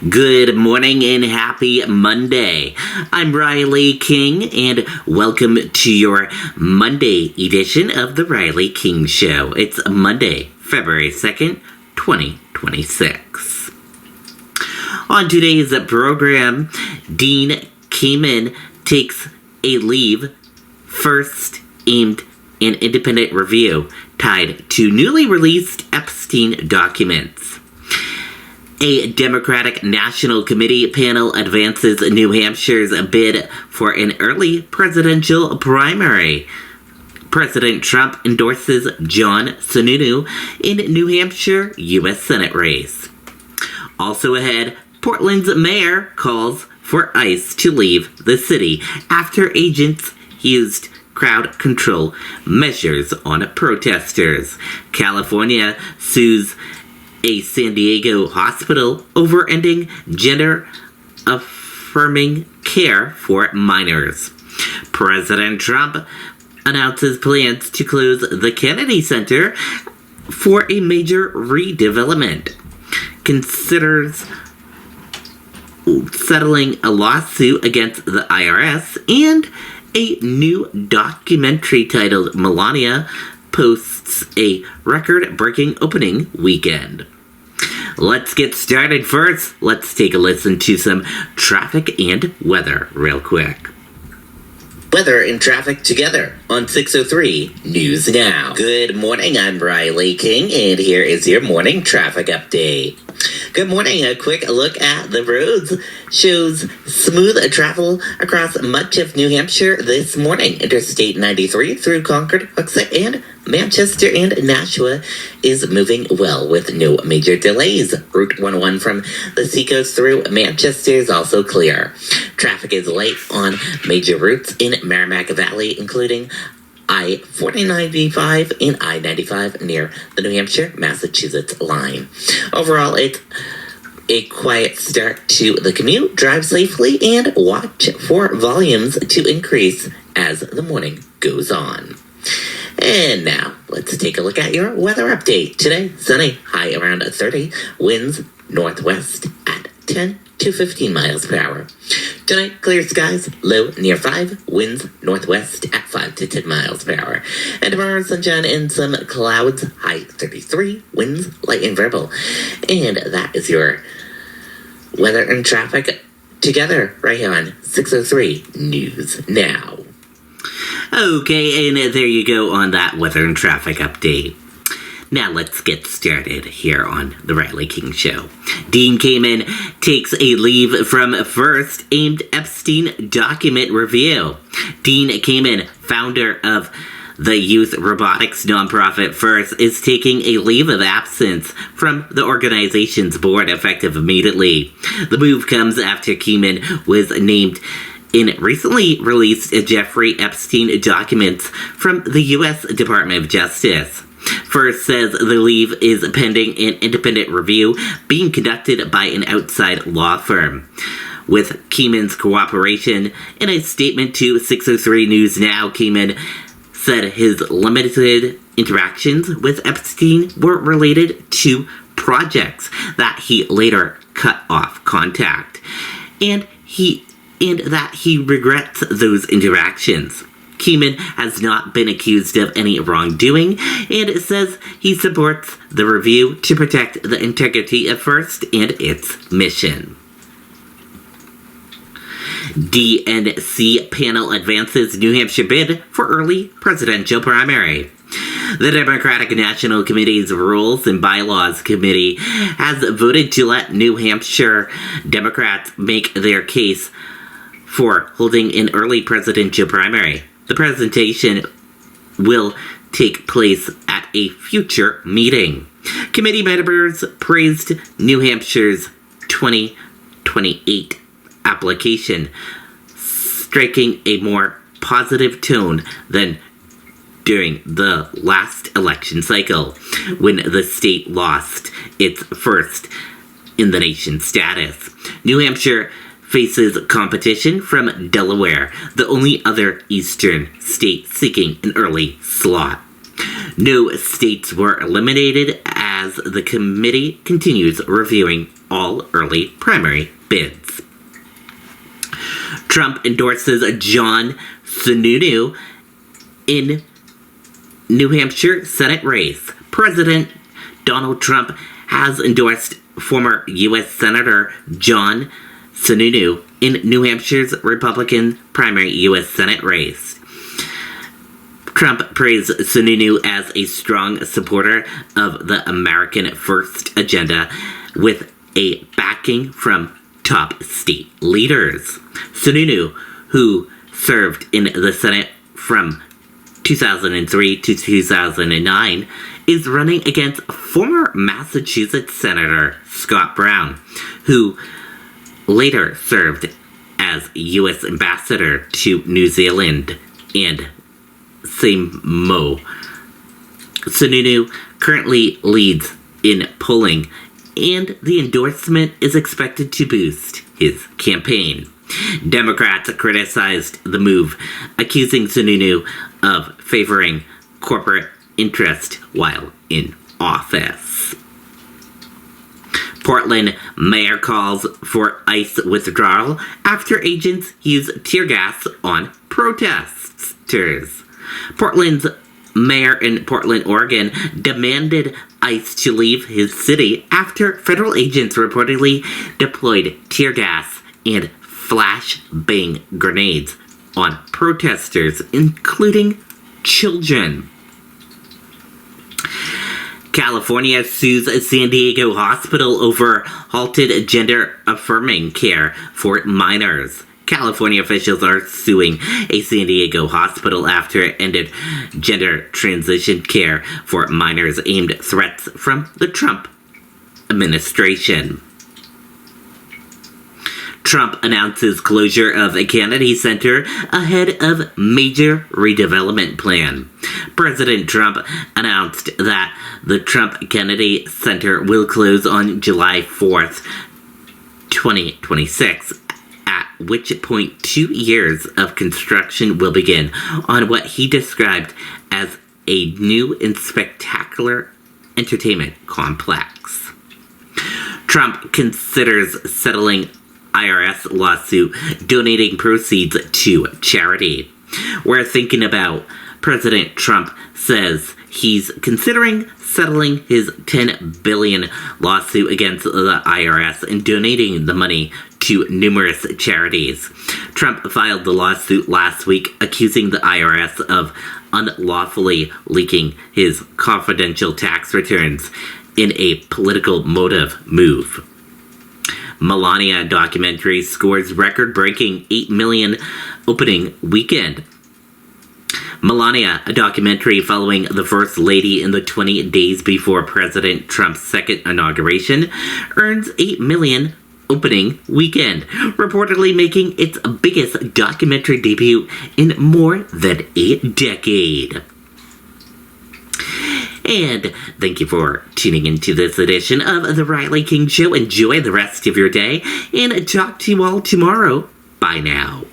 Good morning and happy Monday. I'm Riley King and welcome to your Monday edition of the Riley King Show. It's Monday, February 2nd, 2026. On today's program, Dean Kamen takes a leave, first aimed an independent review tied to newly released Epstein documents. A Democratic National Committee panel advances New Hampshire's bid for an early presidential primary. President Trump endorses John Sununu in New Hampshire U.S. Senate race. Also ahead, Portland's mayor calls for ICE to leave the city after agents used crowd control measures on protesters. California sues a San Diego hospital over ending gender-affirming care for minors. President Trump announces plans to close the Kennedy Center for a major redevelopment. Considers settling a lawsuit against the IRS, and a new documentary titled Melania posts a record-breaking opening weekend. Let's get started. First, let's take a listen to some traffic and weather real quick. Weather and traffic together on 603 News Now. Good morning, I'm Riley King, and here is your morning traffic update. Good morning. A quick look at the roads shows smooth travel across much of New Hampshire this morning. Interstate 93 through Concord, Hooksett, and Manchester and Nashua is moving well with no major delays. Route 101 from the Seacoast through Manchester is also clear. Traffic is light on major routes in Merrimack Valley, including I-4095 and I-95 near the New Hampshire-Massachusetts line. Overall, it's a quiet start to the commute. Drive safely and watch for volumes to increase as the morning goes on. And now, let's take a look at your weather update. Today, sunny, high around 30, winds northwest at 10 to 15 miles per hour. Tonight, clear skies, low near 5, winds northwest at 5 to 10 miles per hour. And tomorrow, sunshine and some clouds, high 33, winds light and variable. And that is your weather and traffic together right here on 603 News Now. Okay, and there you go on that weather and traffic update. Now let's get started here on the Riley King Show. Dean Kamen takes a leave from first aimed Epstein document review. Dean Kamen, founder of the youth robotics nonprofit FIRST, is taking a leave of absence from the organization's board effective immediately. The move comes after Kamen was named in recently released Jeffrey Epstein documents from the U.S. Department of Justice. FIRST says the leave is pending an independent review being conducted by an outside law firm. With Kamen's cooperation, in a statement to 603 News Now, Kamen said his limited interactions with Epstein were related to projects that he later cut off contact, and that he regrets those interactions. Kamen has not been accused of any wrongdoing and says he supports the review to protect the integrity of FIRST and its mission. DNC panel advances New Hampshire bid for early presidential primary. The Democratic National Committee's Rules and Bylaws Committee has voted to let New Hampshire Democrats make their case for holding an early presidential primary. The presentation will take place at a future meeting. Committee members praised New Hampshire's 2028 application, striking a more positive tone than during the last election cycle, when the state lost its first in the nation status. New Hampshire faces competition from Delaware, the only other eastern state seeking an early slot. No states were eliminated as the committee continues reviewing all early primary bids. Trump endorses John Sununu in New Hampshire Senate race. President Donald Trump has endorsed former U.S. Senator John Sununu in New Hampshire's Republican primary U.S. Senate race. Trump praised Sununu as a strong supporter of the American First agenda with a backing from top state leaders. Sununu, who served in the Senate from 2003 to 2009, is running against former Massachusetts Senator Scott Brown, who later served as U.S. Ambassador to New Zealand and Samoa. Sununu currently leads in polling, and the endorsement is expected to boost his campaign. Democrats criticized the move, accusing Sununu of favoring corporate interest while in office. Portland mayor calls for ICE withdrawal after agents use tear gas on protesters. Portland's mayor in Portland, Oregon, demanded ICE to leave his city after federal agents reportedly deployed tear gas and flashbang grenades on protesters, including children. California sues a San Diego hospital over halted gender-affirming care for minors. California officials are suing a San Diego hospital after it ended gender transition care for minors aimed threats from the Trump administration. Trump announces closure of a Kennedy Center ahead of major redevelopment plan. President Trump announced that the Trump Kennedy Center will close on July 4th, 2026, at which point 2 years of construction will begin on what he described as a new and spectacular entertainment complex. Trump considers settling IRS lawsuit, donating proceeds to charity. We're thinking about. President Trump says he's considering settling his $10 billion lawsuit against the IRS and donating the money to numerous charities. Trump filed the lawsuit last week, accusing the IRS of unlawfully leaking his confidential tax returns in a political motive move. Melania documentary scores record-breaking $8 million opening weekend. Melania, a documentary following the First Lady in the 20 days before President Trump's second inauguration, earns $8 million opening weekend, reportedly making its biggest documentary debut in more than a decade. And thank you for tuning into this edition of The Riley King Show. Enjoy the rest of your day, and talk to you all tomorrow. Bye now.